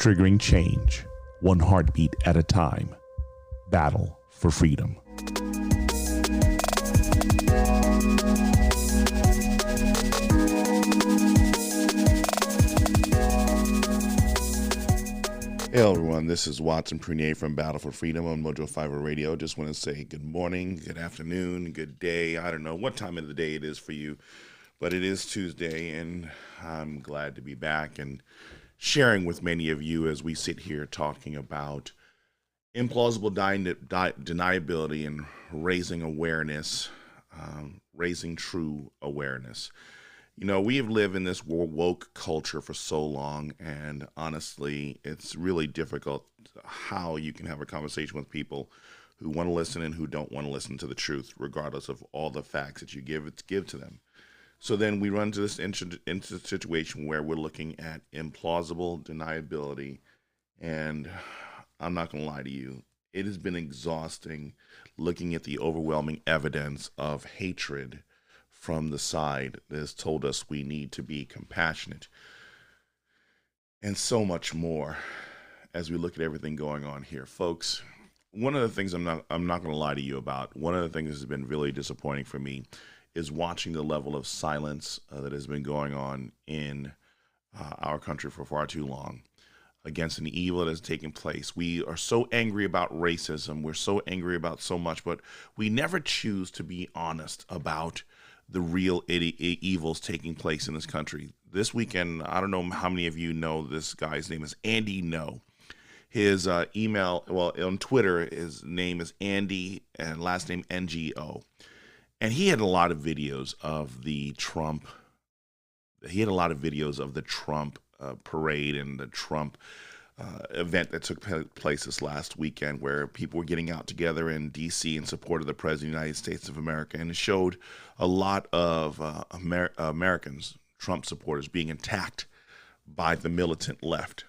triggering change, one heartbeat at a time. Battle for freedom. Hey everyone, this is Watson Prunier from Battle for Freedom on Mojo5 Radio. Just want to say good morning, good afternoon, good day. I don't know what time of the day it is for you, but it is Tuesday, and I'm glad to be back and sharing with many of you as we sit here talking about implausible deniability and raising awareness, raising true awareness. You know, we have lived in this woke culture for so long, and honestly, it's really difficult how you can have a conversation with people who want to listen and who don't want to listen to the truth, regardless of all the facts that you give to them. So then we run to this into situation where we're looking at implausible deniability, and I'm not going to lie to you, it has been exhausting looking at the overwhelming evidence of hatred from the side that has told us we need to be compassionate, and so much more as we look at everything going on here. Folks, one of the things I'm not going to lie to you about, one of the things that has been really disappointing for me is watching the level of silence that has been going on in our country for far too long against an evil that has taken place. We are so angry about racism, we're so angry about so much, but we never choose to be honest about the real evils taking place in this country. This weekend, I don't know how many of you know this guy's name is Andy No. His email, well, on Twitter, his name is Andy and last name NGO. And he had a lot of videos of the Trump, parade and the Trump event that took place this last weekend, where people were getting out together in D.C. in support of the President of the United States of America. And it showed a lot of Americans, Trump supporters, being attacked by the militant left.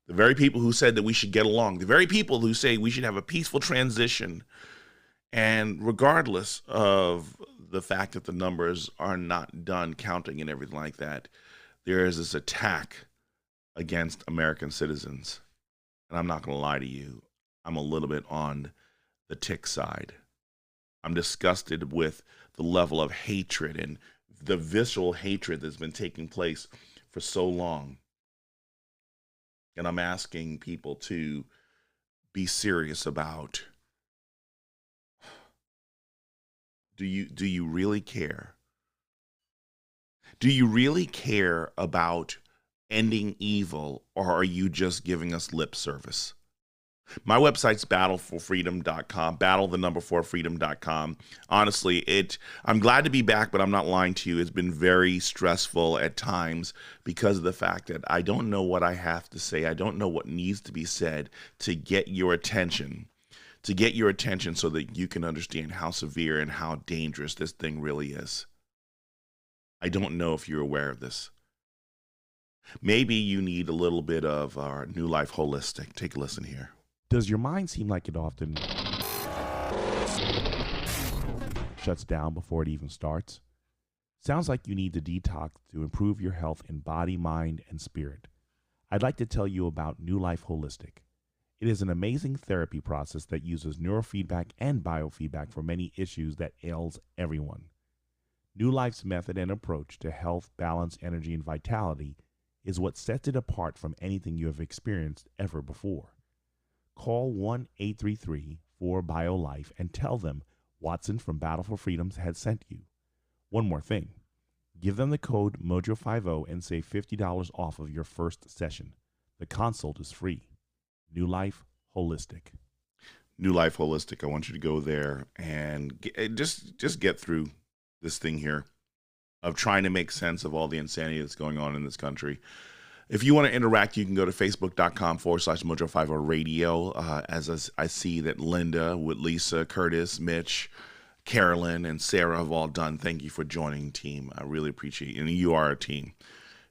The very people who said that we should get along, the very people who say we should have a peaceful transition. And regardless of the fact that the numbers are not done counting and everything like that, there is this attack against American citizens. And I'm not going to lie to you, I'm a little bit on the tick side. I'm disgusted with the level of hatred and the visceral hatred that's been taking place for so long. And I'm asking people to be serious about, do you really care? Do you really care about ending evil, or are you just giving us lip service? My website's Battle4Freedom.com, Battle4Freedom.com. Honestly, I'm glad to be back, but I'm not lying to you. It's been very stressful at times because of the fact that I don't know what I have to say. I don't know what needs to be said to get your attention, so that you can understand how severe and how dangerous this thing really is. I don't know if you're aware of this. Maybe you need a little bit of our New Life Holistic. Take a listen here. Does your mind seem like it often shuts down before it even starts? Sounds like you need to detox to improve your health in body, mind, and spirit. I'd like to tell you about New Life Holistic. It is an amazing therapy process that uses neurofeedback and biofeedback for many issues that ails everyone. New Life's method and approach to health, balance, energy, and vitality is what sets it apart from anything you have experienced ever before. Call 1-833-4-BIO-LIFE and tell them Watson from Battle for Freedom had sent you. One more thing. Give them the code MOJO50 and save $50 off of your first session. The consult is free. New Life Holistic. New Life Holistic. I want you to go there and just get through this thing here of trying to make sense of all the insanity that's going on in this country. If you want to interact, you can go to facebook.com/Mojo50 Radio. As I see that Linda, with Lisa, Curtis, Mitch, Carolyn, and Sarah have all done. Thank you for joining, team. I really appreciate it. And you are a team.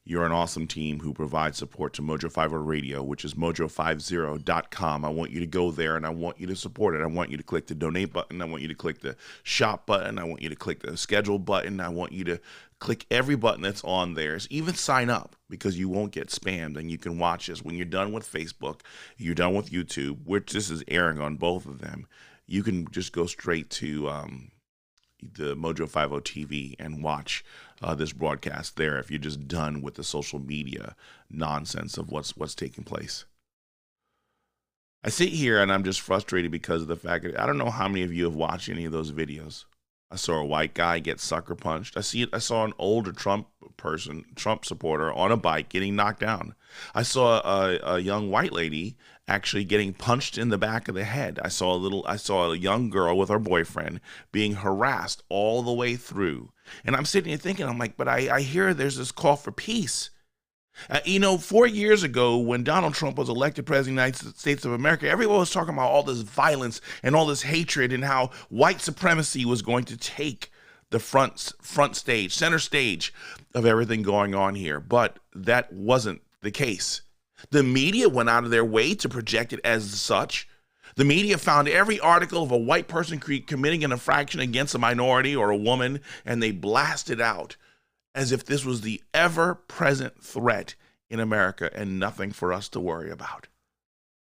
You're an awesome team who provides support to Mojo50 Radio, which is mojo50.com. I want you to go there and I want you to support it. I want you to click the donate button. I want you to click the shop button. I want you to click the schedule button. I want you to click every button that's on there. Even sign up, because you won't get spammed and you can watch us. When you're done with Facebook, you're done with YouTube, which this is airing on both of them, you can just go straight to the Mojo50 TV and watch this broadcast there if you're just done with the social media nonsense of what's taking place. I sit here and I'm just frustrated because of the fact that I don't know how many of you have watched any of those videos. I saw a white guy get sucker punched. I saw an older Trump supporter on a bike getting knocked down. I saw a young white lady actually getting punched in the back of the head. I saw a young girl with her boyfriend being harassed all the way through. And I'm sitting here thinking, I'm like, but I hear there's this call for peace. 4 years ago, when Donald Trump was elected president of the United States of America, everyone was talking about all this violence and all this hatred and how white supremacy was going to take the front stage, center stage of everything going on here. But that wasn't the case. The media went out of their way to project it as such. The media found every article of a white person committing an infraction against a minority or a woman, and they blasted out as if this was the ever-present threat in America and nothing for us to worry about.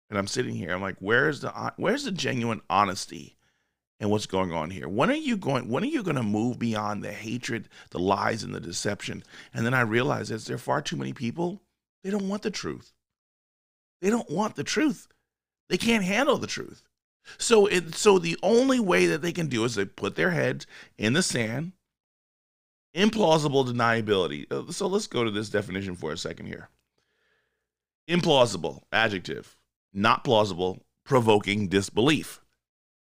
And I'm sitting here, I'm like, where's the genuine honesty in what's going on here? When are you going to move beyond the hatred, the lies, and the deception? And then I realized that there are far too many people, they don't want the truth. They don't want the truth. They can't handle the truth. So the only way that they can do is they put their heads in the sand. Implausible deniability. So let's go to this definition for a second here. Implausible, adjective. Not plausible, provoking disbelief.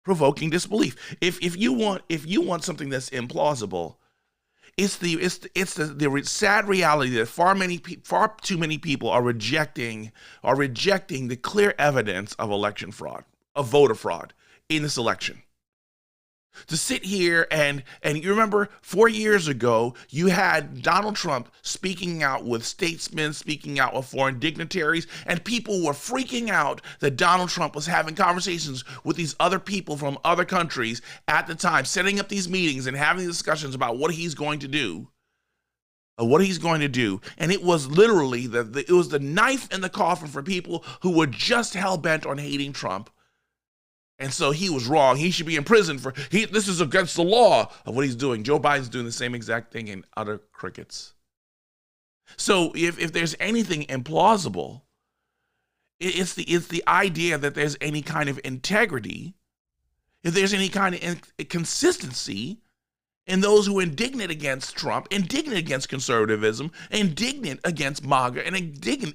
Provoking disbelief. If you want something that's implausible, it's the sad reality that far too many people are rejecting the clear evidence of election fraud, of voter fraud in this election. To sit here and you remember 4 years ago, you had Donald Trump speaking out with statesmen, speaking out with foreign dignitaries, and people were freaking out that Donald Trump was having conversations with these other people from other countries at the time, setting up these meetings and having discussions about what he's going to do. And it was literally it was the knife in the coffin for people who were just hell-bent on hating Trump. And so he was wrong. He should be in prison this is against the law of what he's doing. Joe Biden's doing the same exact thing in utter crickets. So if there's anything implausible, it's the idea that there's any kind of integrity, if there's any kind of consistency in those who are indignant against Trump, indignant against conservatism, indignant against MAGA, and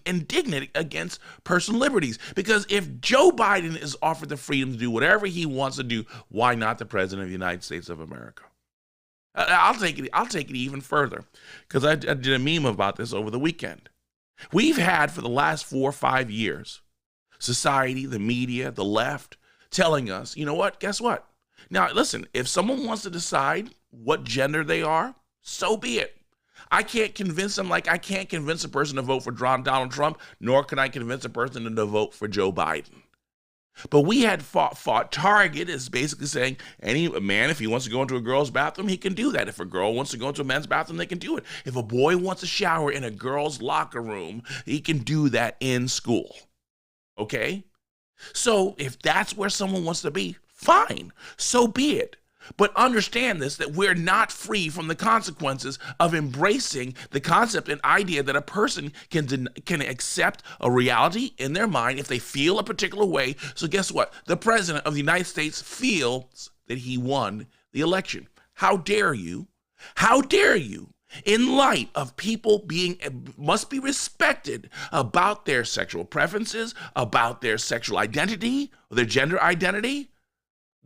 indignant against personal liberties. Because if Joe Biden is offered the freedom to do whatever he wants to do, why not the president of the United States of America? I'll take it even further, because I did a meme about this over the weekend. We've had for the last 4 or 5 years, society, the media, the left, telling us, you know what, guess what? Now, listen, if someone wants to decide what gender they are, so be it. I can't convince them like I can't convince a person to vote for Donald Trump, nor can I convince a person to vote for Joe Biden. But we had fought Target is basically saying any man, if he wants to go into a girl's bathroom, he can do that. If a girl wants to go into a men's bathroom, they can do it. If a boy wants to shower in a girl's locker room, he can do that in school. Okay? So if that's where someone wants to be, fine, so be it. But understand this, that we're not free from the consequences of embracing the concept and idea that a person can accept a reality in their mind if they feel a particular way. So guess what? The president of the United States feels that he won the election. How dare you? How dare you? In light of people must be respected about their sexual preferences, about their sexual identity, or their gender identity,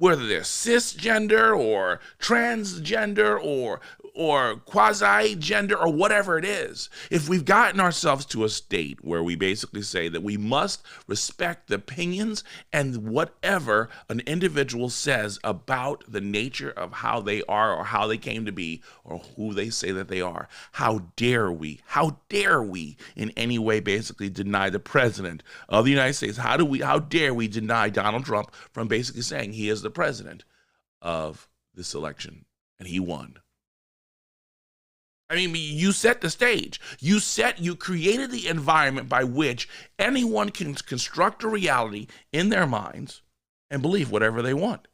whether they're cisgender or transgender or or quasi-gender or whatever it is, if we've gotten ourselves to a state where we basically say that we must respect the opinions and whatever an individual says about the nature of how they are or how they came to be or who they say that they are, how dare we in any way basically deny the president of the United States? How dare we deny Donald Trump from basically saying he is the president of this election and he won? I mean, you set the stage. You created the environment by which anyone can construct a reality in their minds and believe whatever they want.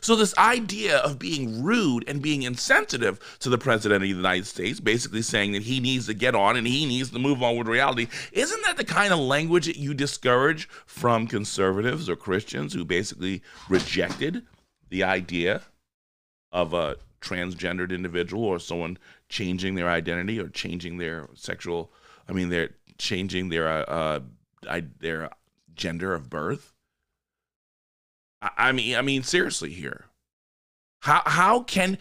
So this idea of being rude and being insensitive to the president of the United States, basically saying that he needs to get on and he needs to move on with reality, isn't that the kind of language that you discourage from conservatives or Christians who basically rejected the idea of a transgendered individual or someone changing their identity or changing their they're changing their gender of birth? I mean, seriously here. How can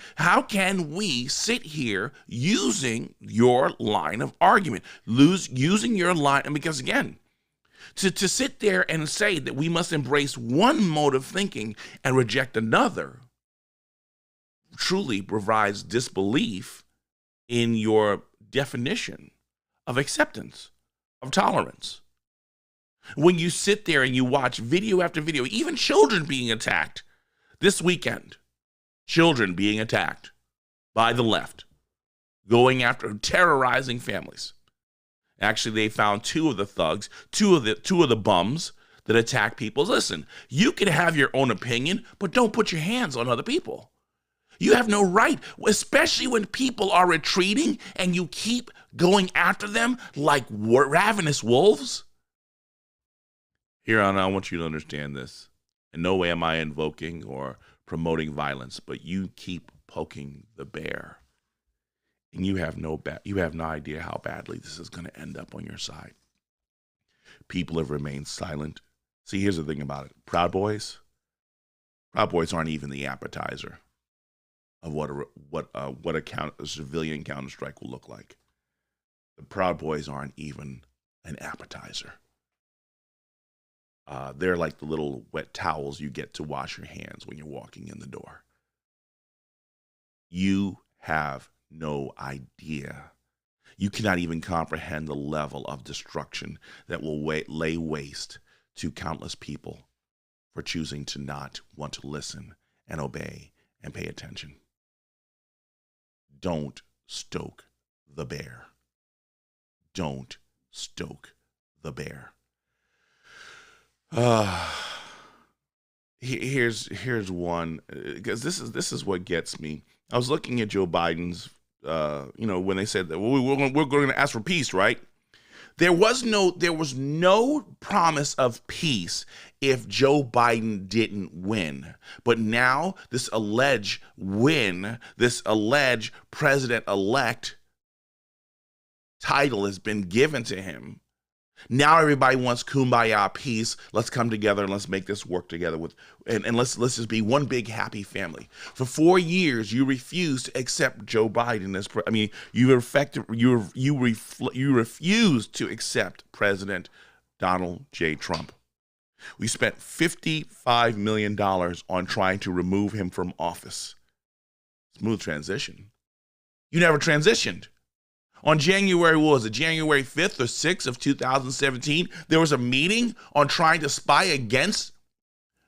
we sit here using your line of argument, using your line, and because again, to sit there and say that we must embrace one mode of thinking and reject another truly provides disbelief in your definition of acceptance, of tolerance. When you sit there and you watch video after video, even children being attacked this weekend, children being attacked by the left, going after, terrorizing families. Actually, they found two of the thugs, two of the bums that attack people. Listen, you can have your own opinion, but don't put your hands on other people. You have no right, especially when people are retreating and you keep going after them like ravenous wolves. Here on, I want you to understand this. In no way am I invoking or promoting violence, but you keep poking the bear, and you have no idea how badly this is going to end up on your side. People have remained silent. See, here's the thing about it. Proud Boys aren't even the appetizer of what a civilian counter-strike will look like. The Proud Boys aren't even an appetizer. They're like the little wet towels you get to wash your hands when you're walking in the door. You have no idea. You cannot even comprehend the level of destruction that will lay waste to countless people for choosing to not want to listen and obey and pay attention. Don't stoke the bear. Don't stoke the bear. Here's one, because this is what gets me. I was looking at Joe Biden's, when they said that we're going to ask for peace, right? There was no promise of peace if Joe Biden didn't win. But now this alleged win, this alleged president-elect title has been given to him. Now everybody wants kumbaya peace. Let's come together and let's make this work together and let's just be one big happy family. For 4 years, you refused to accept Joe Biden as you refused to accept President Donald J. Trump. We spent $55 million on trying to remove him from office. Smooth transition. You never transitioned. On January 5th or 6th of 2017, there was a meeting on trying to spy against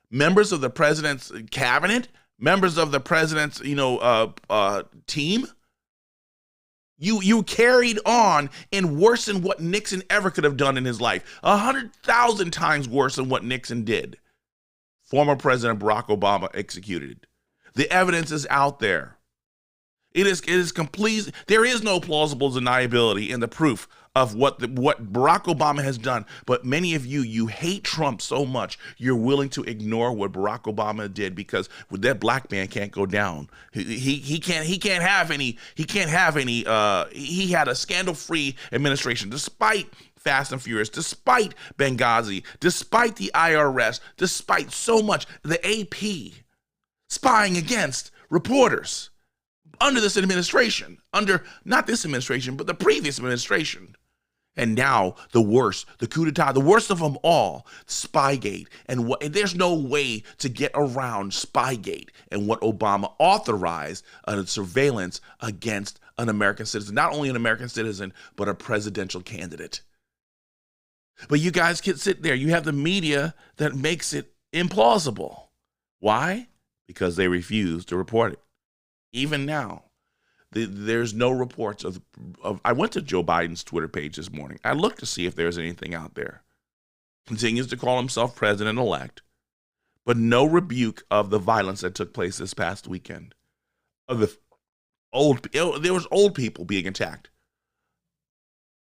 members of the president's cabinet, members of the president's, team. You carried on and worse than what Nixon ever could have done in his life. 100,000 times worse than what Nixon did. Former President Barack Obama executed. The evidence is out there. It is complete. There is no plausible deniability in the proof of what Barack Obama has done. But many of you hate Trump so much you're willing to ignore what Barack Obama did because that black man can't go down. He can't have any. He had a scandal-free administration despite Fast and Furious, despite Benghazi, despite the IRS, despite so much, the AP spying against reporters. under this administration, under not this administration, but the previous administration. And now the worst, the coup d'etat, the worst of them all, Spygate. And there's no way to get around Spygate and what Obama authorized a surveillance against an American citizen, not only an American citizen, but a presidential candidate. But you guys can sit there. You have the media that makes it implausible. Why? Because they refuse to report it. Even now. There's no reports of. I went to Joe Biden's Twitter page this morning. I looked to see if there's anything out there. Continues to call himself president-elect, but no rebuke of the violence that took place this past weekend. There was old people being attacked.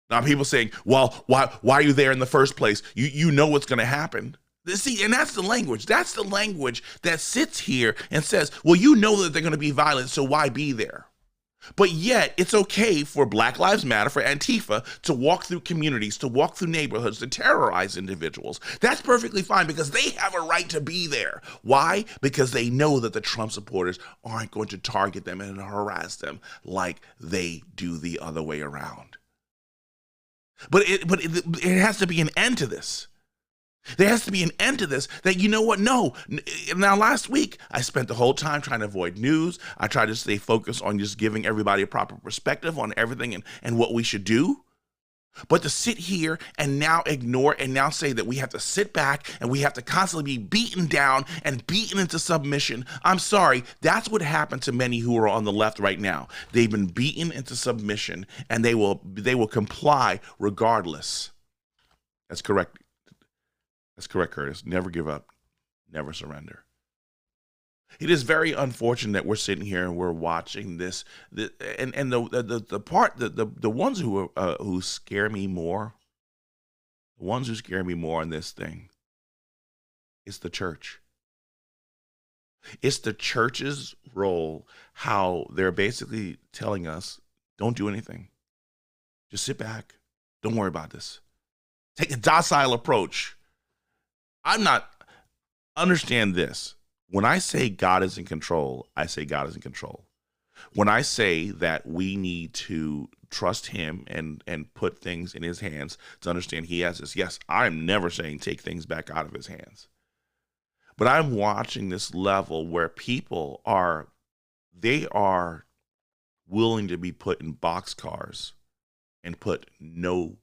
Now people saying, "Well, why are you there in the first place? You know what's going to happen." See, and that's the language. That's the language that sits here and says, "Well, you know that they're going to be violent, so why be there?" But yet, it's okay for Black Lives Matter, for Antifa, to walk through communities, to walk through neighborhoods, to terrorize individuals. That's perfectly fine because they have a right to be there. Why? Because they know that the Trump supporters aren't going to target them and harass them like they do the other way around. But it has to be an end to this. There has to be an end to this, that you know what? No. Now, last week, I spent the whole time trying to avoid news. I tried to stay focused on just giving everybody a proper perspective on everything and what we should do. But to sit here and now ignore and now say that we have to sit back and we have to constantly be beaten down and beaten into submission. I'm sorry. That's what happened to many who are on the left right now. They've been beaten into submission and they will comply regardless. That's correct. That's correct, Curtis. Never give up. Never surrender. It is very unfortunate that we're sitting here and we're watching this. And the ones who scare me more, the ones who scare me more in this thing, is the church. It's the church's role, how they're basically telling us, don't do anything. Just sit back. Don't worry about this. Take a docile approach. Understand this. When I say God is in control, I say God is in control. When I say that we need to trust him and put things in his hands to understand he has this, yes, I'm never saying take things back out of his hands. But I'm watching this level where people are willing to be put in boxcars and put no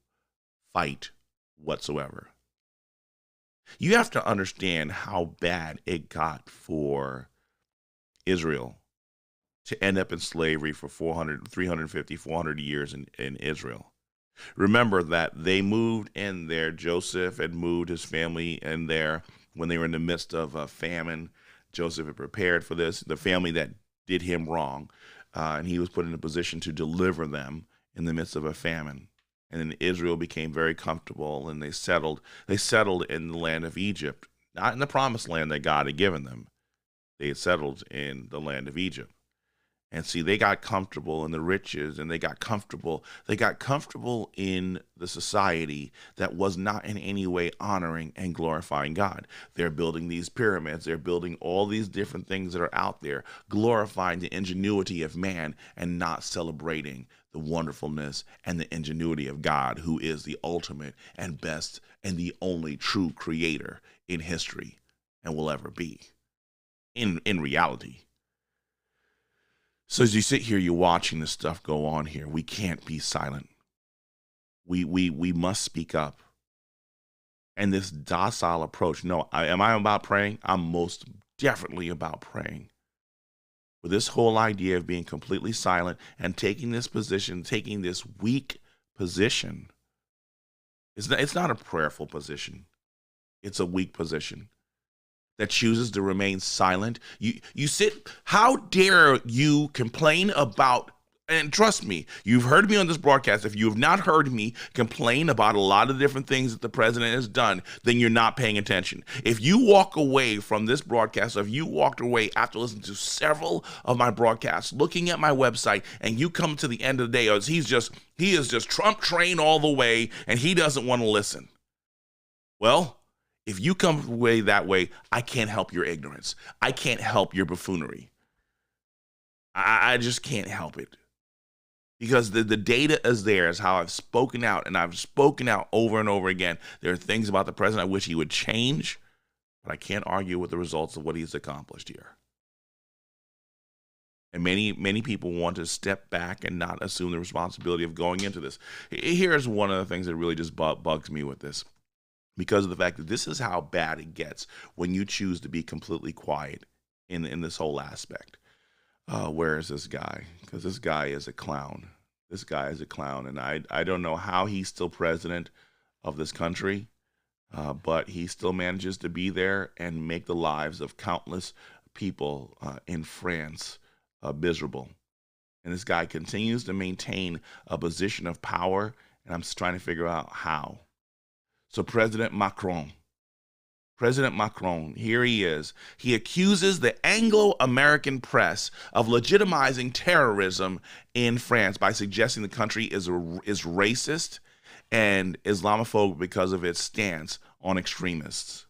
fight whatsoever. You have to understand how bad it got for Israel to end up in slavery for 350, 400 years in Israel. Remember that they moved in there. Joseph had moved his family in there when they were in the midst of a famine. Joseph had prepared for this, the family that did him wrong, and he was put in a position to deliver them in the midst of a famine. And then Israel became very comfortable, and they settled in the land of Egypt, not in the promised land that God had given them. They had settled in the land of Egypt. And see, they got comfortable in the riches, and they got comfortable in the society that was not in any way honoring and glorifying God. They're building these pyramids. They're building all these different things that are out there, glorifying the ingenuity of man and not celebrating the wonderfulness and the ingenuity of God, who is the ultimate and best and the only true creator in history and will ever be in reality. So as you sit here, you're watching this stuff go on here. We can't be silent. We must speak up. And this docile approach. No, am I about praying? I'm most definitely about praying. But this whole idea of being completely silent and taking this position, taking this weak position, it's not a prayerful position. It's a weak position that chooses to remain silent. You sit, how dare you complain about, and trust me, you've heard me on this broadcast. If you have not heard me complain about a lot of different things that the president has done, then you're not paying attention. If you walk away from this broadcast, or if you walked away after listening to several of my broadcasts, looking at my website, and you come to the end of the day, he is just Trump trained all the way, and he doesn't want to listen. Well, if you come away that way, I can't help your ignorance. I can't help your buffoonery. I just can't help it. Because the data is there, is how I've spoken out, and I've spoken out over and over again. There are things about the president I wish he would change, but I can't argue with the results of what he's accomplished here. And many people want to step back and not assume the responsibility of going into this. Here's one of the things that really just bugs me with this, because of the fact that this is how bad it gets when you choose to be completely quiet in this whole aspect. Where is this guy? Because this guy is a clown. This guy is a clown, and I don't know how he's still president of this country, but he still manages to be there and make the lives of countless people in France miserable. And this guy continues to maintain a position of power, and I'm just trying to figure out how. So President Macron, here he is. He accuses the Anglo-American press of legitimizing terrorism in France by suggesting the country is racist and Islamophobic because of its stance on extremists.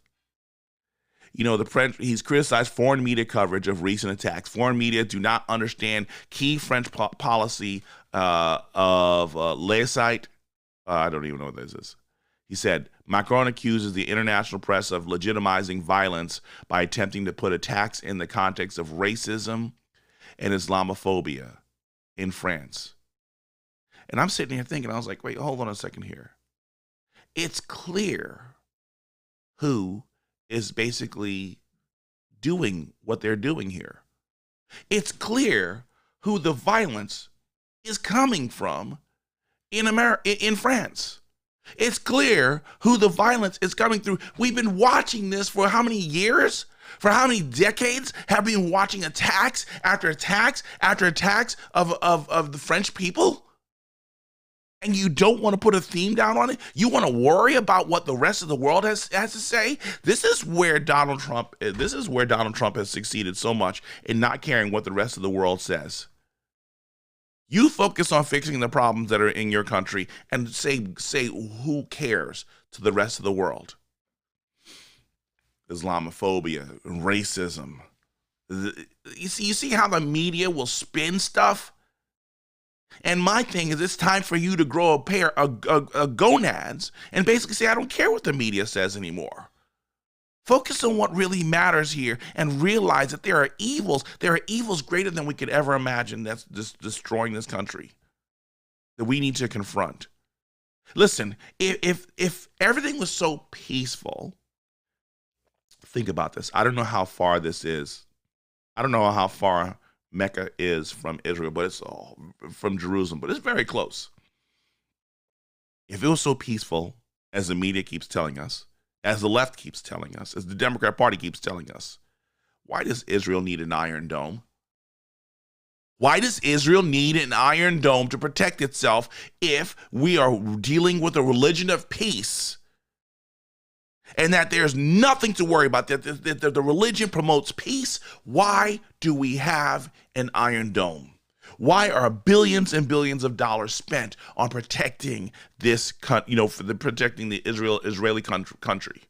You know, he's criticized foreign media coverage of recent attacks. Foreign media do not understand key French policy of laicite. I don't even know what this is. He said, Macron accuses the international press of legitimizing violence by attempting to put attacks in the context of racism and Islamophobia in France. And I'm sitting here thinking, I was like, wait, hold on a second here. It's clear who is basically doing what they're doing here. It's clear who the violence is coming from in France. It's clear who the violence is coming through. We've been watching this for how many years? For how many decades have we been watching attacks after attacks after attacks of the French people? And you don't want to put a theme down on it? You want to worry about what the rest of the world has to say? This is where Donald Trump has succeeded so much in not caring what the rest of the world says. You focus on fixing the problems that are in your country and say who cares to the rest of the world. Islamophobia, racism. You see how the media will spin stuff? And my thing is, it's time for you to grow a pair of gonads and basically say, I don't care what the media says anymore. Focus on what really matters here and realize that there are evils. There are evils greater than we could ever imagine that's just destroying this country that we need to confront. Listen, if everything was so peaceful, think about this. I don't know how far this is. I don't know how far Mecca is from Israel, but it's from Jerusalem, but it's very close. If it was so peaceful, as the media keeps telling us, as the left keeps telling us, as the Democrat Party keeps telling us, why does Israel need an Iron Dome? Why does Israel need an Iron Dome to protect itself if we are dealing with a religion of peace and that there's nothing to worry about, that the religion promotes peace? Why do we have an Iron Dome? Why are billions and billions of dollars spent on protecting this, protecting the Israeli country,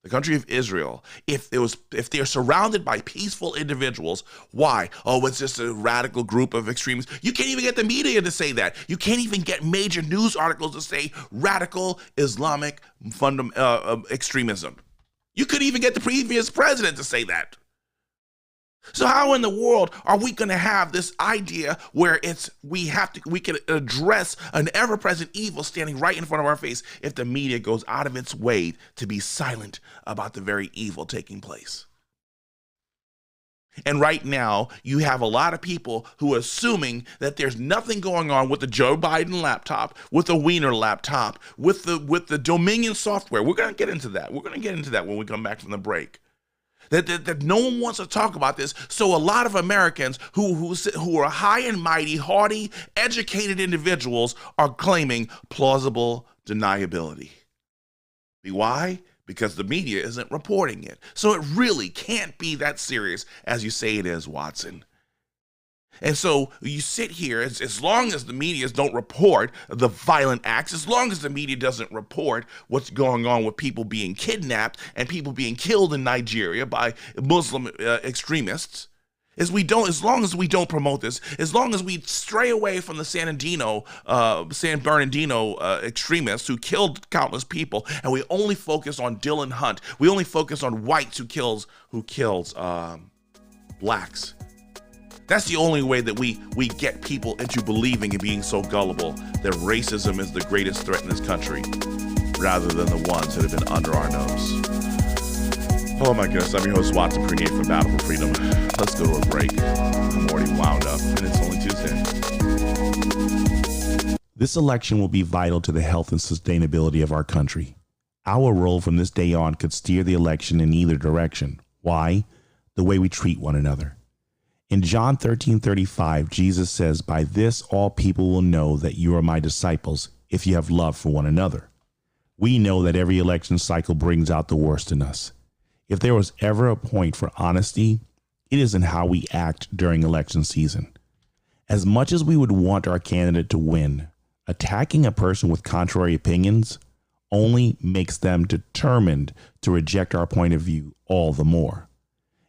the country of Israel? If they're surrounded by peaceful individuals, why? Oh, it's just a radical group of extremists. You can't even get the media to say that. You can't even get major news articles to say radical Islamic extremism. You couldn't even get the previous president to say that. So how in the world are we going to have this idea where we can address an ever-present evil standing right in front of our face if the media goes out of its way to be silent about the very evil taking place? And right now, you have a lot of people who are assuming that there's nothing going on with the Joe Biden laptop, with the Wiener laptop, with the Dominion software. We're going to get into that. We're going to get into that when we come back from the break. That no one wants to talk about this. So a lot of Americans who are high and mighty, haughty, educated individuals are claiming plausible deniability. Why? Because the media isn't reporting it. So it really can't be that serious as you say it is, Watson. And so you sit here, as long as the media don't report the violent acts, as long as the media doesn't report what's going on with people being kidnapped and people being killed in Nigeria by Muslim extremists, As long as we don't promote this, as long as we stray away from the San Bernardino extremists who killed countless people, and we only focus on Dylan Hunt, we only focus on whites who kills blacks. That's the only way that we get people into believing and being so gullible that racism is the greatest threat in this country, rather than the ones that have been under our nose. Oh my goodness, I'm your host, Watson Prunier from Battle for Freedom. Let's go to a break. I'm already wound up, and it's only Tuesday. This election will be vital to the health and sustainability of our country. Our role from this day on could steer the election in either direction. Why? The way we treat one another. In John 13:35, Jesus says, "By this all people will know that you are my disciples, if you have love for one another." We know that every election cycle brings out the worst in us. If there was ever a point for honesty, it is in how we act during election season. As much as we would want our candidate to win, attacking a person with contrary opinions only makes them determined to reject our point of view all the more.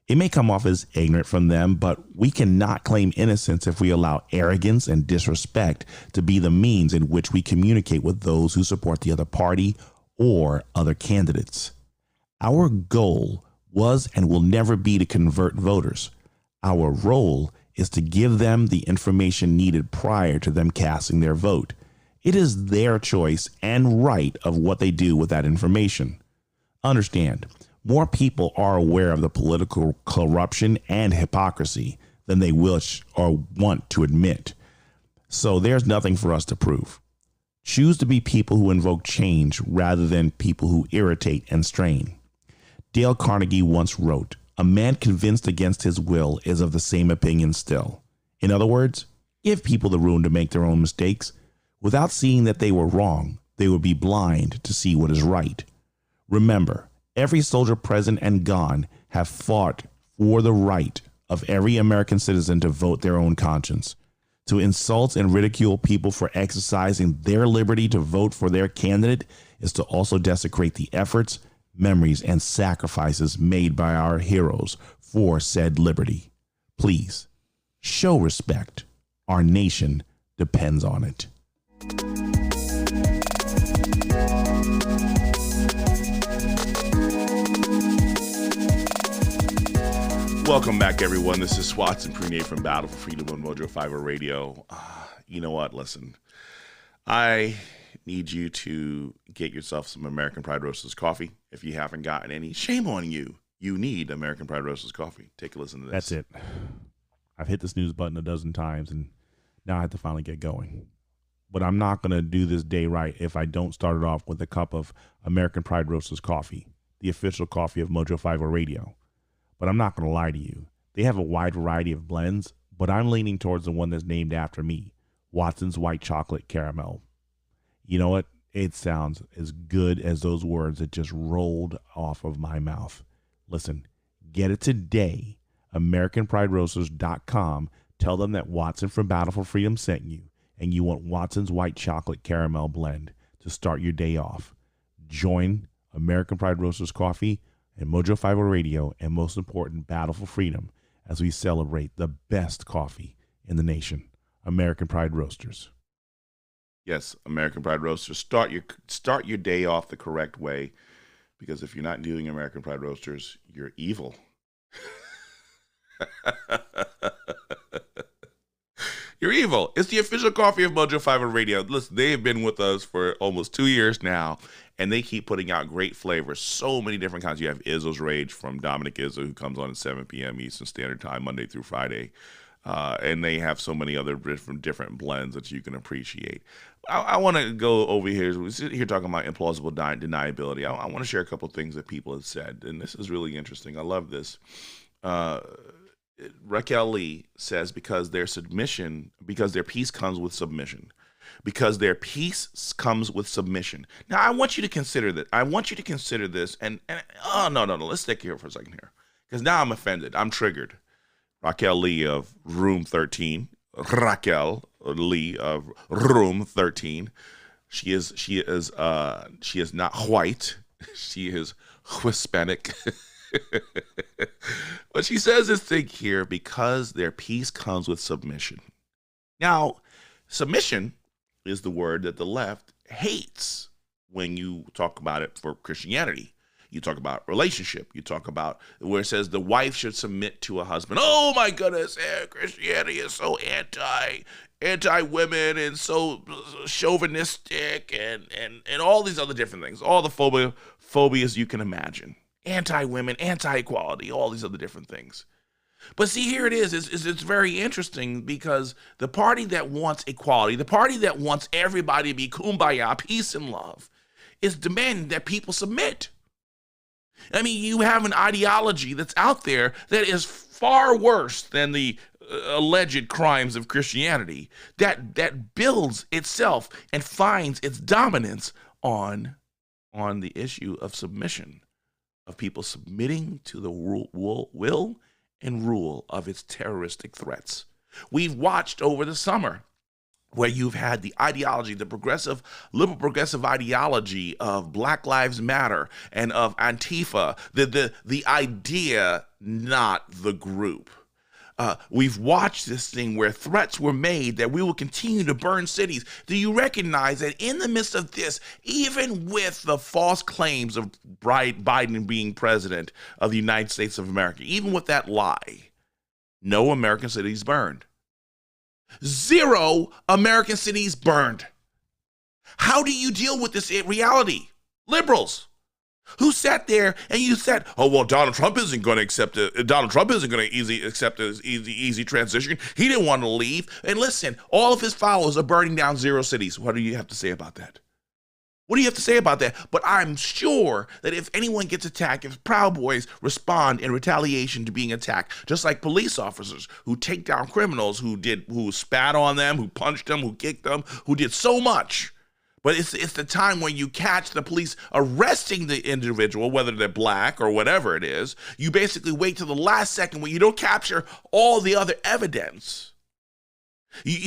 It may come off as ignorant from them, but we cannot claim innocence if we allow arrogance and disrespect to be the means in which we communicate with those who support the other party or other candidates. Our goal was and will never be to convert voters. Our role is to give them the information needed prior to them casting their vote. It is their choice and right of what they do with that information. Understand, more people are aware of the political corruption and hypocrisy than they wish or want to admit. So there's nothing for us to prove. Choose to be people who invoke change rather than people who irritate and strain. Dale Carnegie once wrote, "A man convinced against his will is of the same opinion still." In other words, give people the room to make their own mistakes. Without seeing that they were wrong, they would be blind to see what is right. Remember, every soldier present and gone have fought for the right of every American citizen to vote their own conscience. To insult and ridicule people for exercising their liberty to vote for their candidate is to also desecrate the efforts, memories, and sacrifices made by our heroes for said liberty. Please, show respect. Our nation depends on it. Welcome back, everyone. This is Watson Prunier from Battle for Freedom on Mojo 5 Radio. You know what? Listen, I need you to get yourself some American Pride Roasters coffee. If you haven't gotten any, shame on you. You need American Pride Roasters coffee. Take a listen to this. That's it. I've hit the snooze button a dozen times, and now I have to finally get going. But I'm not going to do this day right if I don't start it off with a cup of American Pride Roasters coffee, the official coffee of Mojo 5 Radio. But I'm not going to lie to you. They have a wide variety of blends, but I'm leaning towards the one that's named after me, Watson's White Chocolate Caramel. You know what? It sounds as good as those words that just rolled off of my mouth. Listen, get it today. AmericanPrideRoasters.com. Tell them that Watson from Battle for Freedom sent you, and you want Watson's White Chocolate Caramel blend to start your day off. Join American Pride Roasters Coffee and Mojo 5 Radio, and most important, Battle for Freedom, as we celebrate the best coffee in the nation. American Pride Roasters. Yes, American Pride Roasters. Start your day off the correct way, because if you're not doing American Pride Roasters, you're evil. You're evil. It's the official coffee of Mojo 5 Radio. Listen, they have been with us for almost 2 years now, and they keep putting out great flavors. So many different kinds. You have Izzo's Rage from Dominic Izzo, who comes on at 7 p.m. Eastern Standard Time, Monday through Friday. And they have so many other different blends that you can appreciate. I want to go over here. We're sitting here talking about implausible deniability. I want to share a couple of things that people have said, and this is really interesting. I love this. Raquel Lee says because their peace comes with submission. Because their peace comes with submission. Now, I want you to consider that. I want you to consider this. And no. Let's stick here for a second here. Because now I'm offended. I'm triggered. Raquel Lee of Room 13. Raquel Lee of Room 13. She is not white. She is Hispanic. But she says this thing here, because their peace comes with submission. Now, submission is the word that the left hates when you talk about it for Christianity. You talk about relationship. You talk about where it says the wife should submit to a husband. Oh my goodness, Christianity is so anti-women and so chauvinistic and all these other different things. All the phobias you can imagine. Anti-women, anti-equality, all these other different things. But see, here it is. It's very interesting, because the party that wants equality, the party that wants everybody to be kumbaya, peace and love, is demanding that people submit. I mean, you have an ideology that's out there that is far worse than the alleged crimes of Christianity, that builds itself and finds its dominance on the issue of submission, of people submitting to the will and rule of its terroristic threats. We've watched over the summer where you've had the ideology, the liberal progressive ideology of Black Lives Matter and of Antifa, the idea, not the group. We've watched this thing where threats were made that we will continue to burn cities. Do you recognize that in the midst of this, even with the false claims of Biden being president of the United States of America, even with that lie, no American cities burned? 0 American cities burned. How do you deal with this reality? Liberals who sat there and you said, oh, well, Donald Trump isn't going to accept it. Donald Trump isn't going to accept an easy transition. He didn't want to leave. And listen, all of his followers are burning down 0 cities. What do you have to say about that? What do you have to say about that? But I'm sure that if anyone gets attacked, if Proud Boys respond in retaliation to being attacked, just like police officers who take down criminals, who spat on them, who punched them, who kicked them, who did so much. But it's the time when you catch the police arresting the individual, whether they're black or whatever it is. You basically wait till the last second when you don't capture all the other evidence.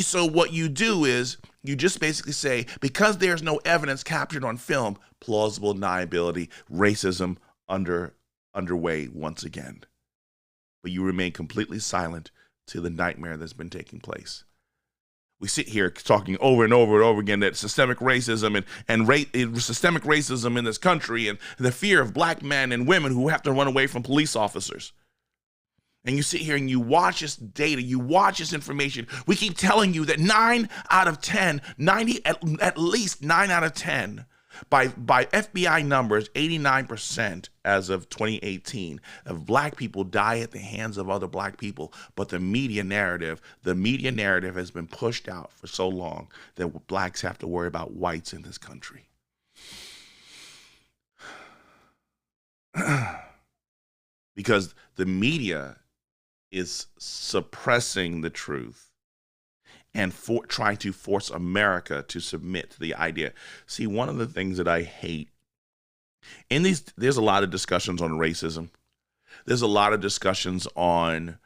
So what you do is you just basically say, because there's no evidence captured on film, plausible deniability, racism underway once again. But you remain completely silent to the nightmare that's been taking place. We sit here talking over and over and over again that systemic racism and systemic racism in this country, and the fear of black men and women who have to run away from police officers. And you sit here and you watch this data, you watch this information. We keep telling you that 9 out of 10, at least 9 out of 10, by FBI numbers, 89% as of 2018 of black people die at the hands of other black people. But the media narrative has been pushed out for so long that blacks have to worry about whites in this country. Because the media is suppressing the truth and trying to force America to submit to the idea. See, one of the things that I hate there's a lot of discussions on racism. There's a lot of discussions on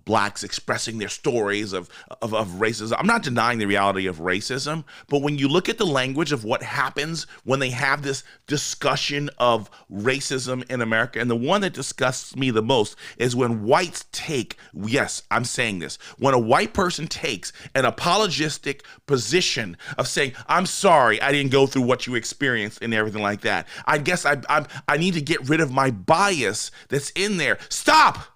blacks expressing their stories of racism. I'm not denying the reality of racism, but when you look at the language of what happens when they have this discussion of racism in America, and the one that disgusts me the most is when whites yes, I'm saying this, when a white person takes an apologistic position of saying, I'm sorry, I didn't go through what you experienced and everything like that. I guess I need to get rid of my bias that's in there. Stop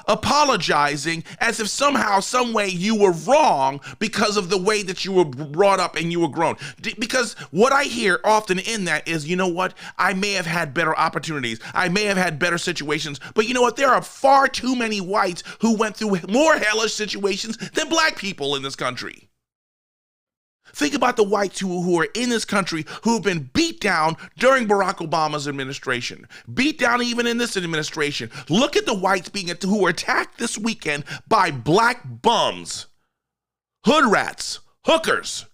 apologizing as if somehow, some way you were wrong because of the way that you were brought up and you were grown. Because what I hear often in that is, you know what? I may have had better opportunities. I may have had better situations. But you know what? There are far too many whites who went through more hellish situations than black people in this country. Think about the whites who are in this country who've been beat down during Barack Obama's administration, beat down even in this administration. Look at the whites who were attacked this weekend by black bums, hood rats, hookers,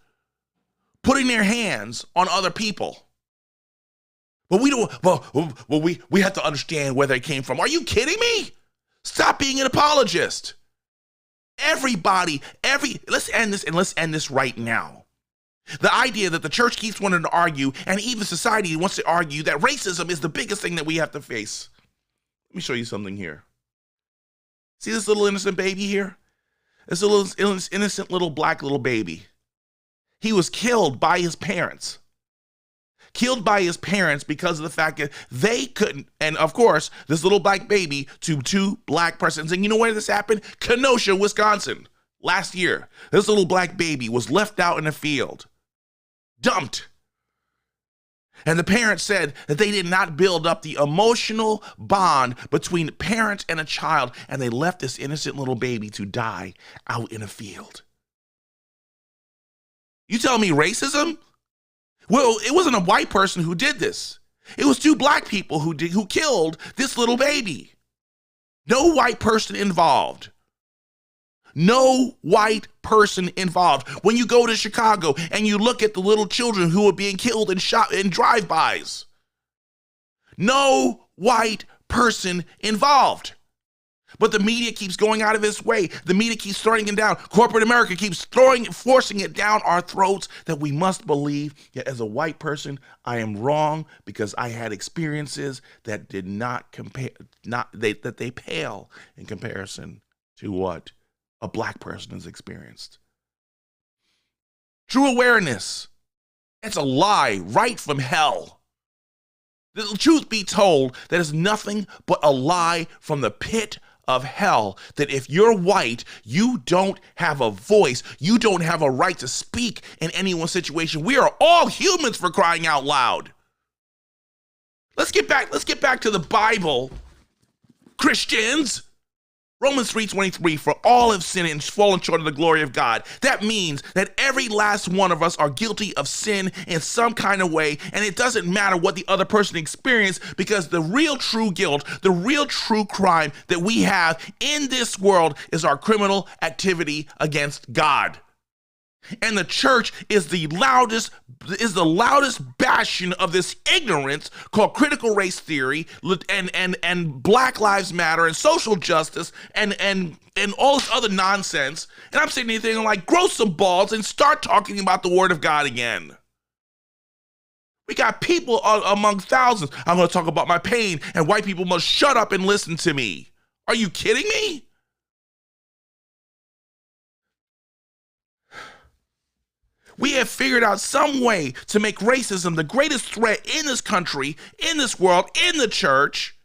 putting their hands on other people. But we have to understand where they came from. Are you kidding me? Stop being an apologist. Let's end this right now. The idea that the church keeps wanting to argue, and even society wants to argue, that racism is the biggest thing that we have to face. Let me show you something here. See this little innocent baby here? This little innocent little black little baby. He was killed by his parents. Killed by his parents because of the fact that they couldn't, and of course, this little black baby to two black persons. And you know where this happened? Kenosha, Wisconsin. Last year, this little black baby was left out in a field, dumped. And the parents said that they did not build up the emotional bond between parent and a child, and they left this innocent little baby to die out in a field. You tell me racism? Well, it wasn't a white person who did this. It was two black people who killed this little baby. No white person involved. No white person involved. When you go to Chicago and you look at the little children who are being killed and shot in drive-bys, no white person involved. But the media keeps going out of its way. The media keeps throwing it down. Corporate America keeps forcing it down our throats that we must believe that as a white person, I am wrong because I had experiences that did not compare, that they pale in comparison to what a black person has experienced. True awareness. It's a lie right from hell. The truth be told, that is nothing but a lie from the pit of hell, that if you're white, you don't have a voice, you don't have a right to speak in anyone's situation. We are all humans, for crying out loud. Let's get back to the Bible, Christians. Romans 3:23, for all have sinned and fallen short of the glory of God. That means that every last one of us are guilty of sin in some kind of way, and it doesn't matter what the other person experienced, because the real true guilt, the real true crime that we have in this world is our criminal activity against God. And the church is the loudest bastion of this ignorance called critical race theory and Black Lives Matter and social justice and all this other nonsense. And I'm saying anything like, grow some balls and start talking about the word of God again. We got people among thousands. I'm going to talk about my pain, and white people must shut up and listen to me. Are you kidding me? We have figured out some way to make racism the greatest threat in this country, in this world, in the church.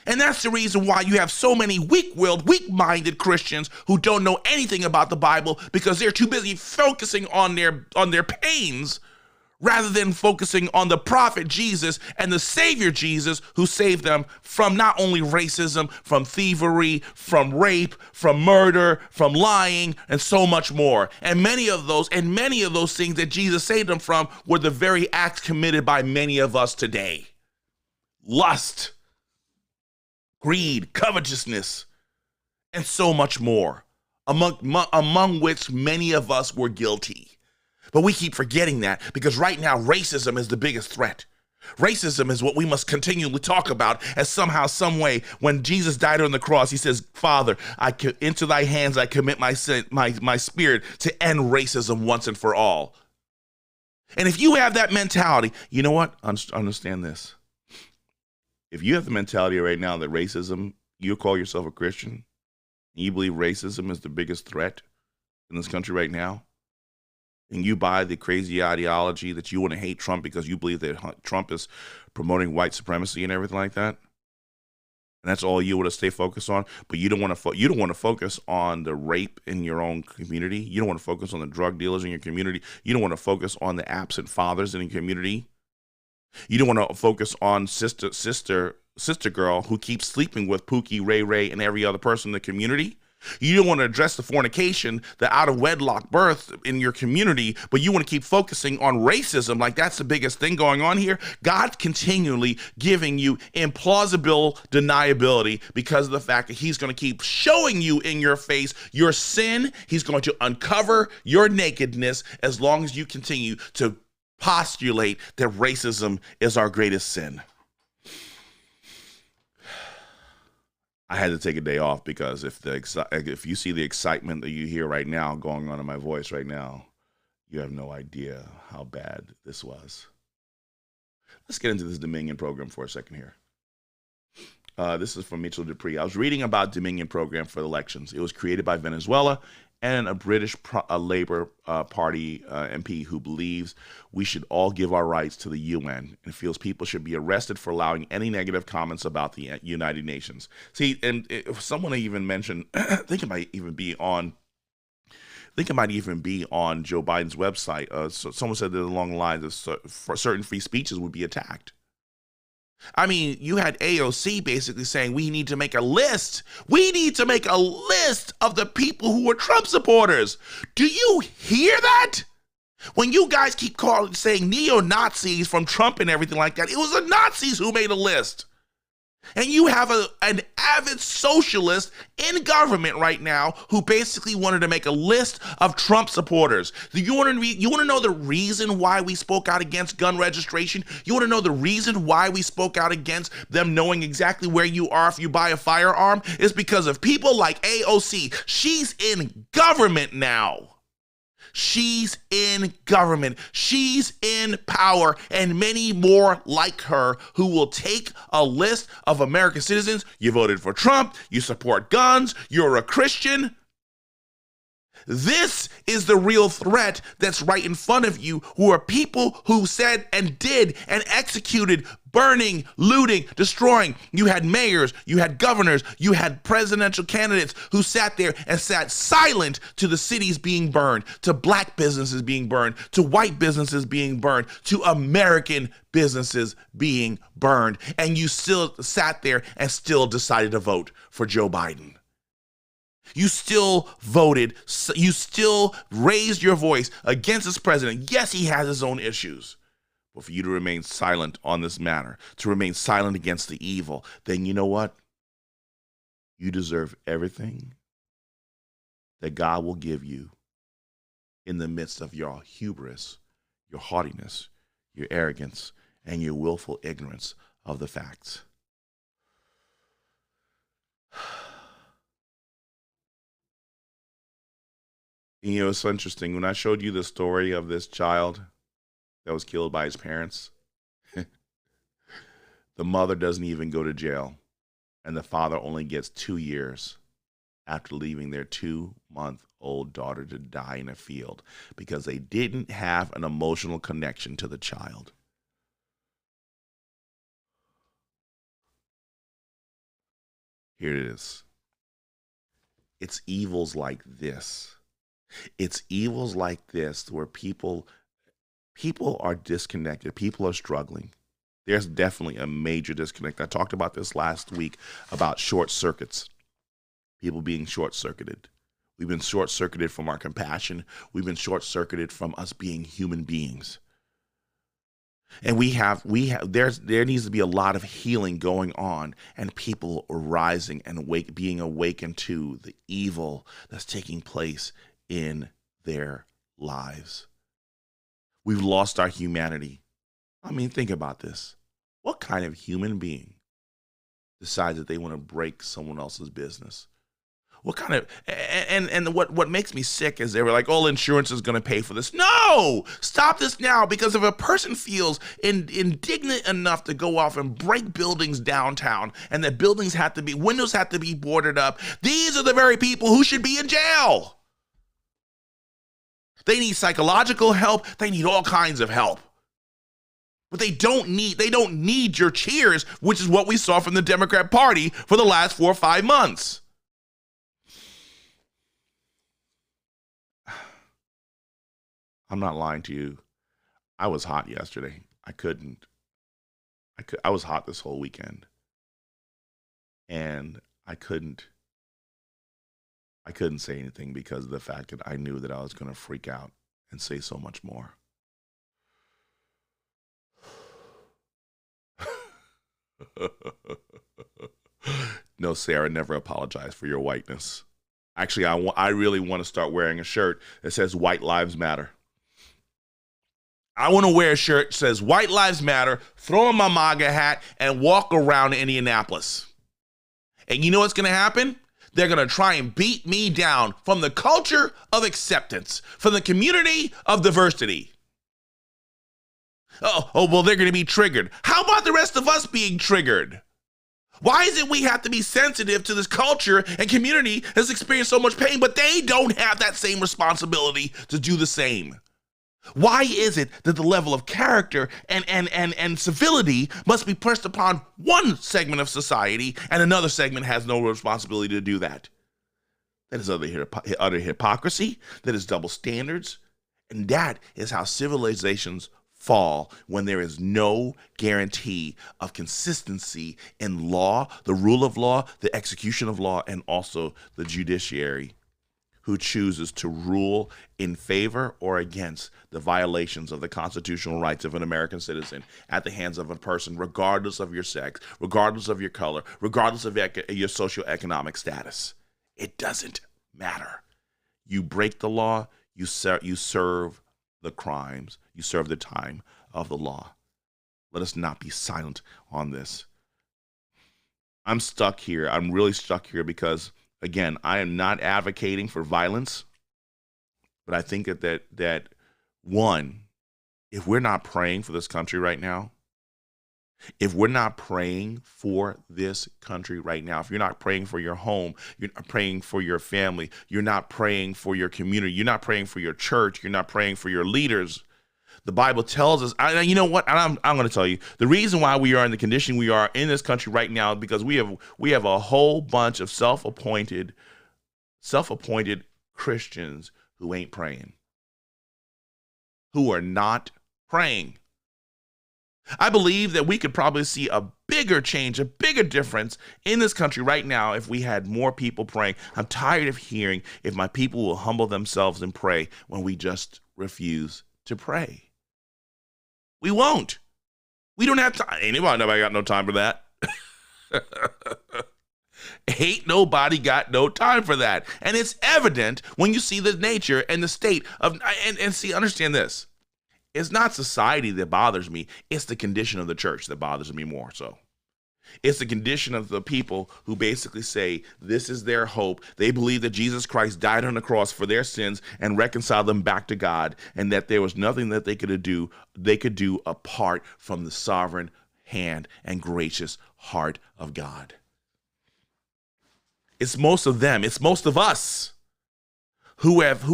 And that's the reason why you have so many weak-willed, weak-minded Christians who don't know anything about the Bible, because they're too busy focusing on their pains rather than focusing on the prophet Jesus and the Savior Jesus, who saved them from not only racism, from thievery, from rape, from murder, from lying, and so much more. And many of those things that Jesus saved them from were the very acts committed by many of us today. Lust, greed, covetousness, and so much more, among which many of us were guilty. But we keep forgetting that, because right now racism is the biggest threat. Racism is what we must continually talk about, as somehow, some way, when Jesus died on the cross, he says, Father, into thy hands I commit my spirit to end racism once and for all. And if you have that mentality, you know what? Understand this. If you have the mentality right now that racism, you call yourself a Christian, and you believe racism is the biggest threat in this country right now, and you buy the crazy ideology that you want to hate Trump because you believe that Trump is promoting white supremacy and everything like that, and that's all you want to stay focused on, but you don't want to focus on the rape in your own community. You don't want to focus on the drug dealers in your community. You don't want to focus on the absent fathers in your community. You don't want to focus on sister girl who keeps sleeping with Pookie, Ray, and every other person in the community. You don't want to address the fornication, the out-of-wedlock birth in your community, but you want to keep focusing on racism like that's the biggest thing going on here. God's continually giving you implausible deniability because of the fact that he's going to keep showing you in your face your sin. He's going to uncover your nakedness as long as you continue to postulate that racism is our greatest sin. I had to take a day off because if you see the excitement that you hear right now going on in my voice right now, You have no idea how bad this was. Let's get into this Dominion program for a second here. This is from Mitchell Dupree. I was reading about Dominion program for elections. It was created by Venezuela and a British Labour Party MP who believes we should all give our rights to the UN and feels people should be arrested for allowing any negative comments about the United Nations. See, and if someone even mentioned, I think it might even be on Joe Biden's website. So someone said that along the lines of certain free speeches would be attacked. I mean, you had AOC basically saying we need to make a list. We need to make a list of the people who are Trump supporters. Do you hear that? When you guys keep saying neo-Nazis from Trump and everything like that, it was the Nazis who made a list. And you have an avid socialist in government right now who basically wanted to make a list of Trump supporters. You want to know the reason why we spoke out against gun registration? You want to know the reason why we spoke out against them knowing exactly where you are if you buy a firearm? It's because of people like AOC. She's in government now. She's in government. She's in power, and many more like her who will take a list of American citizens. You voted for Trump. You support guns. You're a Christian. This is the real threat that's right in front of you, who are people who said and did and executed burning, looting, destroying. You had mayors, you had governors, you had presidential candidates who sat there and sat silent to the cities being burned, to black businesses being burned, to white businesses being burned, to American businesses being burned. And you still sat there and still decided to vote for Joe Biden. You still voted, you still raised your voice against this president. Yes, he has his own issues. But for you to remain silent on this matter, to remain silent against the evil, then you know what? You deserve everything that God will give you in the midst of your hubris, your haughtiness, your arrogance, and your willful ignorance of the facts. You know, it's interesting. When I showed you the story of this child that was killed by his parents, the mother doesn't even go to jail, and the father only gets 2 years after leaving their 2-month-old daughter to die in a field because they didn't have an emotional connection to the child. Here it is. It's evils like this. It's evils like this where people are disconnected. People are struggling. There's definitely a major disconnect. I talked about this last week about short circuits. People being short-circuited. We've been short-circuited from our compassion. We've been short-circuited from us being human beings. And there needs to be a lot of healing going on, and people are rising and being awakened to the evil that's taking place in their lives. We've lost our humanity. I mean, think about this. What kind of human being decides that they want to break someone else's business? What kind of, and what makes me sick is they were like, oh, insurance is going to pay for this. No, stop this now, because if a person feels indignant enough to go off and break buildings downtown, and the buildings windows have to be boarded up, these are the very people who should be in jail. They need psychological help. They need all kinds of help. But they don't need your cheers, which is what we saw from the Democrat Party for the last 4 or 5 months. I'm not lying to you. I was hot yesterday. I was hot this whole weekend. And I couldn't say anything because of the fact that I knew that I was going to freak out and say so much more. No, Sarah, never apologize for your whiteness. Actually, I really want to start wearing a shirt that says White Lives Matter. I want to wear a shirt that says White Lives Matter, throw on my MAGA hat, and walk around Indianapolis. And you know what's going to happen? They're going to try and beat me down from the culture of acceptance, from the community of diversity. Well, they're going to be triggered. How about the rest of us being triggered? Why is it we have to be sensitive to this culture and community that's experienced so much pain, but they don't have that same responsibility to do the same? Why is it that the level of character and civility must be pressed upon one segment of society and another segment has no responsibility to do that? That is utter hypocrisy. That is double standards. And that is how civilizations fall when there is no guarantee of consistency in law, the rule of law, the execution of law, and also the judiciary, who chooses to rule in favor or against the violations of the constitutional rights of an American citizen at the hands of a person, regardless of your sex, regardless of your color, regardless of your socioeconomic status. It doesn't matter. You break the law, you serve the crimes, you serve the time of the law. Let us not be silent on this. I'm stuck here. I'm really stuck here because, again, I am not advocating for violence, but I think that one, if we're not praying for this country right now, if we're not praying for this country right now, if you're not praying for your home, you're not praying for your family, you're not praying for your community, you're not praying for your church, you're not praying for your leaders, the Bible tells us, you know what, I'm going to tell you, the reason why we are in the condition we are in this country right now is because we have a whole bunch of self-appointed Christians who ain't praying, who are not praying. I believe that we could probably see a bigger change, a bigger difference in this country right now if we had more people praying. I'm tired of hearing if my people will humble themselves and pray when we just refuse to pray. We won't. We don't have time. Nobody got no time for that. Ain't nobody got no time for that. And it's evident when you see the nature and the state of, and see, understand this. It's not society that bothers me. It's the condition of the church that bothers me more so. It's the condition of the people who basically say this is their hope. They believe that Jesus Christ died on the cross for their sins and reconciled them back to God, and that there was nothing that they could do apart from the sovereign hand and gracious heart of God. It's most of them. It's most of us who have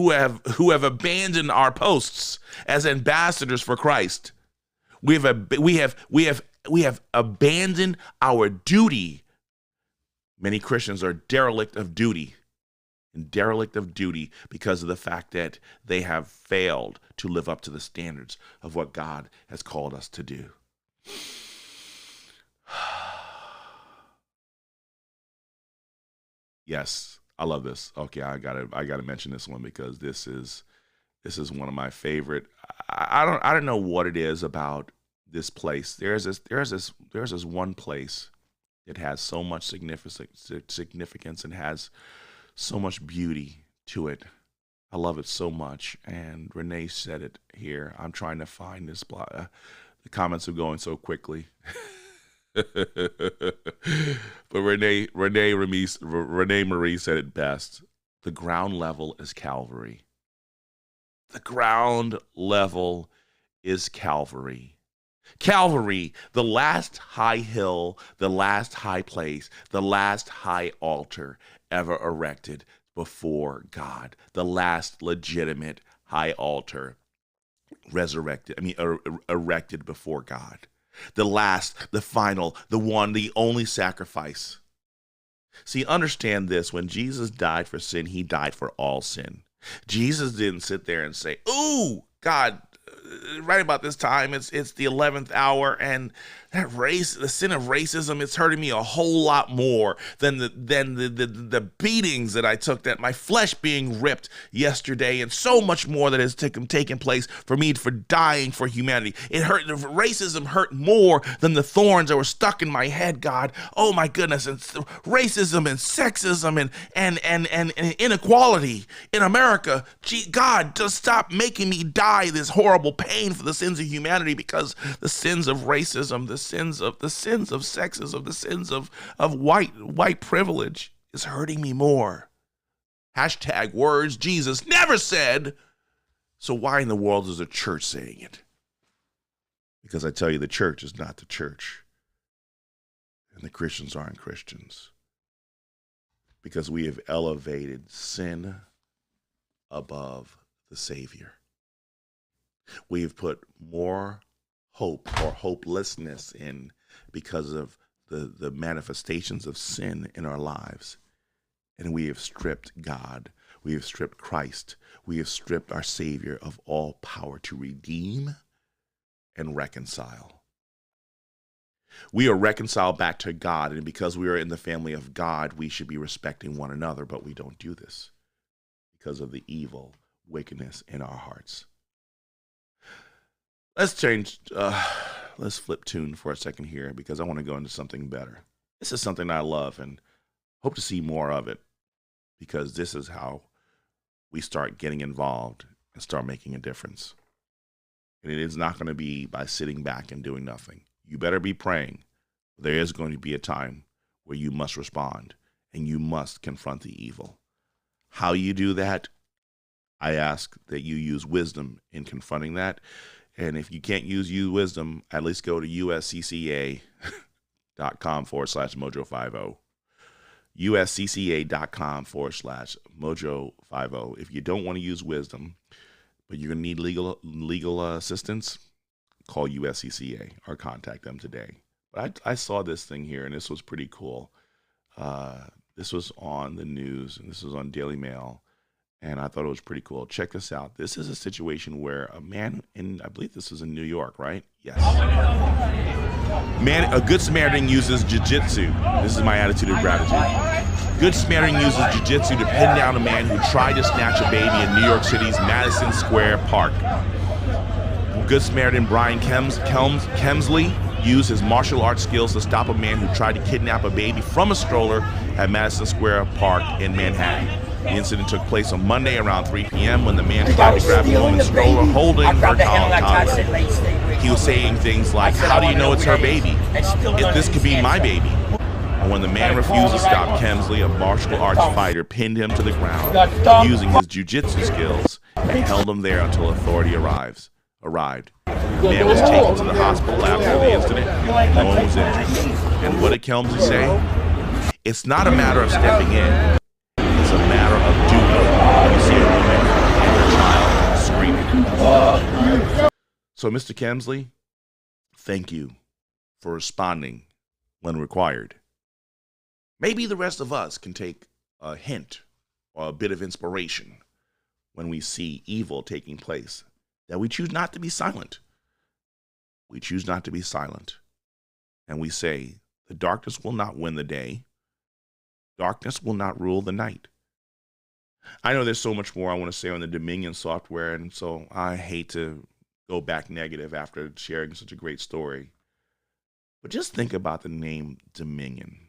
abandoned our posts as ambassadors for Christ. We have abandoned our duty. Many Christians are derelict of duty because of the fact that they have failed to live up to the standards of what God has called us to do. Yes, I love this. Okay, I gotta mention this one because this is one of my favorite. I don't know what it is about this place. There's this one place that has so much significance and has so much beauty to it. I love it so much. And Renee said it here. I'm trying to find this the comments are going so quickly. But Renee Marie said it best. The ground level is Calvary. The ground level is Calvary. Calvary, the last high hill, the last high place, the last high altar ever erected before God. The last legitimate high altar erected before God. The last, the final, the one, the only sacrifice. See, understand this. When Jesus died for sin, he died for all sin. Jesus didn't sit there and say, "Ooh, God, right about this time, it's the 11th hour, and the sin of racism, it's hurting me a whole lot more than the beatings that I took, that my flesh being ripped yesterday, and so much more that has taken place for me for dying for humanity. Racism hurt more than the thorns that were stuck in my head, God. Oh my goodness, and racism and sexism and inequality in America. God, just stop making me die this horrible pain for the sins of humanity, because the sins of racism, the sins of sexism, the sins of white privilege is hurting me more. Hashtag words Jesus never said. So why in the world is the church saying it? Because I tell you, the church is not the church. And the Christians aren't Christians. Because we have elevated sin above the Savior. We have put more hope or hopelessness in because of the manifestations of sin in our lives. And we have stripped God. We have stripped Christ. We have stripped our Savior of all power to redeem and reconcile. We are reconciled back to God, and because we are in the family of God, we should be respecting one another, but we don't do this because of the evil wickedness in our hearts. Let's flip tune for a second here because I want to go into something better. This is something I love and hope to see more of it because this is how we start getting involved and start making a difference. And it is not going to be by sitting back and doing nothing. You better be praying. There is going to be a time where you must respond and you must confront the evil. How you do that, I ask that you use wisdom in confronting that. And if you can't use wisdom, at least go to uscca.com/mojo50. uscca.com/mojo50. If you don't want to use wisdom, but you're going to need legal assistance, call USCCA or contact them today. But I saw this thing here, and this was pretty cool. This was on the news, and this was on Daily Mail, and I thought it was pretty cool. Check this out. This is a situation where a man I believe this was in New York, right? Yes. Man, a good Samaritan uses jiu-jitsu. This is my attitude of gratitude. Good Samaritan uses jiu-jitsu to pin down a man who tried to snatch a baby in New York City's Madison Square Park. Good Samaritan Brian Kemsley used his martial arts skills to stop a man who tried to kidnap a baby from a stroller at Madison Square Park in Manhattan. The incident took place on Monday around 3 p.m. when the man tried to grab a woman's stroller holding her toddler. He was saying things like, "How do you know it's her baby? This could be my baby." And when the man refused to stop Kemsley, a martial arts fighter pinned him to the ground using his jiu-jitsu skills and held him there until authority arrived. The man was taken to the hospital after the incident. No one was injured. And what did Kemsley say? It's not a matter of stepping in. It's a matter of duty. You see a woman and her child screaming. So, Mr. Kemsley, thank you for responding when required. Maybe the rest of us can take a hint or a bit of inspiration when we see evil taking place, that we choose not to be silent. We choose not to be silent. And we say, the darkness will not win the day. Darkness will not rule the night. I know there's so much more I want to say on the Dominion software, and so I hate to go back negative after sharing such a great story. But just think about the name Dominion.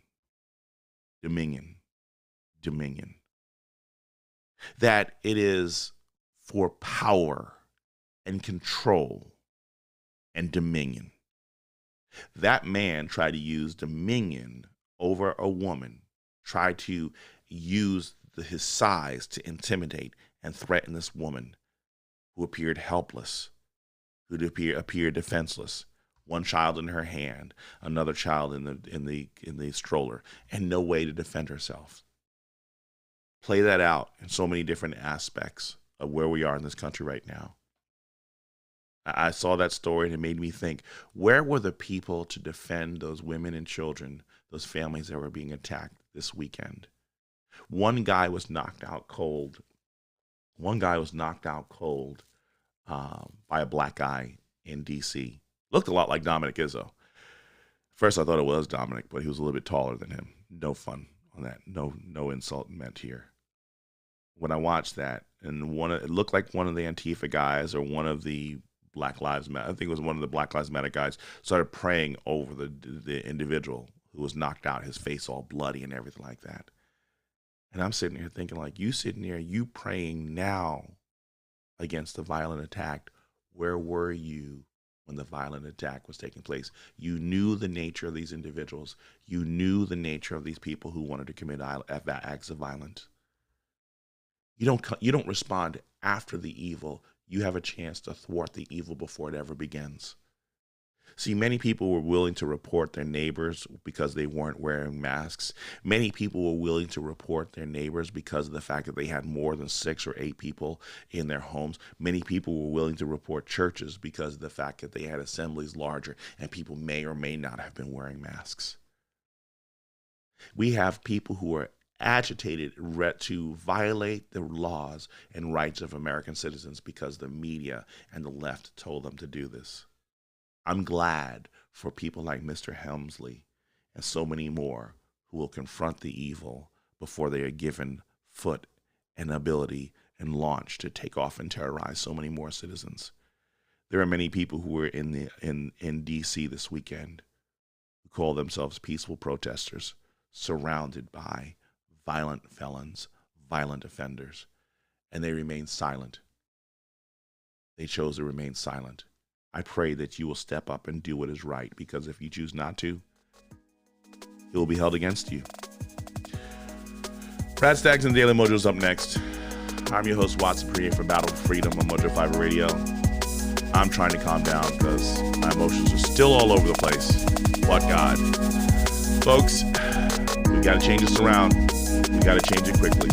Dominion. Dominion. That it is for power and control and dominion. That man tried to use dominion over a woman, tried to use his size to intimidate and threaten this woman who appeared helpless, who appeared defenseless. One child in her hand, another child in the stroller, and no way to defend herself. Play that out in so many different aspects of where we are in this country right now. I saw that story and it made me think, where were the people to defend those women and children, those families that were being attacked this weekend? One guy was knocked out cold. By a black guy in D.C. Looked a lot like Dominic Izzo. First I thought it was Dominic, but he was a little bit taller than him. No fun on that. No insult meant here. When I watched that, and it looked like one of the Antifa guys or one of the Black Lives Matter, I think it was one of the Black Lives Matter guys, started praying over the individual who was knocked out, his face all bloody and everything like that. And I'm sitting here thinking, like, you sitting there, you praying now against the violent attack. Where were you when the violent attack was taking place. You knew the nature of these individuals. You knew the nature of these people who wanted to commit acts of violence. You don't respond after the evil. You have a chance to thwart the evil before it ever begins. See, many people were willing to report their neighbors because they weren't wearing masks. Many people were willing to report their neighbors because of the fact that they had more than 6 or 8 people in their homes. Many people were willing to report churches because of the fact that they had assemblies larger and people may or may not have been wearing masks. We have people who are agitated to violate the laws and rights of American citizens because the media and the left told them to do this. I'm glad for people like Mr. Helmsley and so many more who will confront the evil before they are given foot and ability and launch to take off and terrorize so many more citizens. There are many people who were in D.C. this weekend who call themselves peaceful protesters, surrounded by violent felons, violent offenders, and they remain silent. They chose to remain silent. I pray that you will step up and do what is right, because if you choose not to, it will be held against you. Brad Staggs and Daily Mojo is up next. I'm your host, Watson Prunier from Battle4Freedom on Mojo5 Radio. I'm trying to calm down because my emotions are still all over the place. What God? Folks, we got to change this around. We got to change it quickly.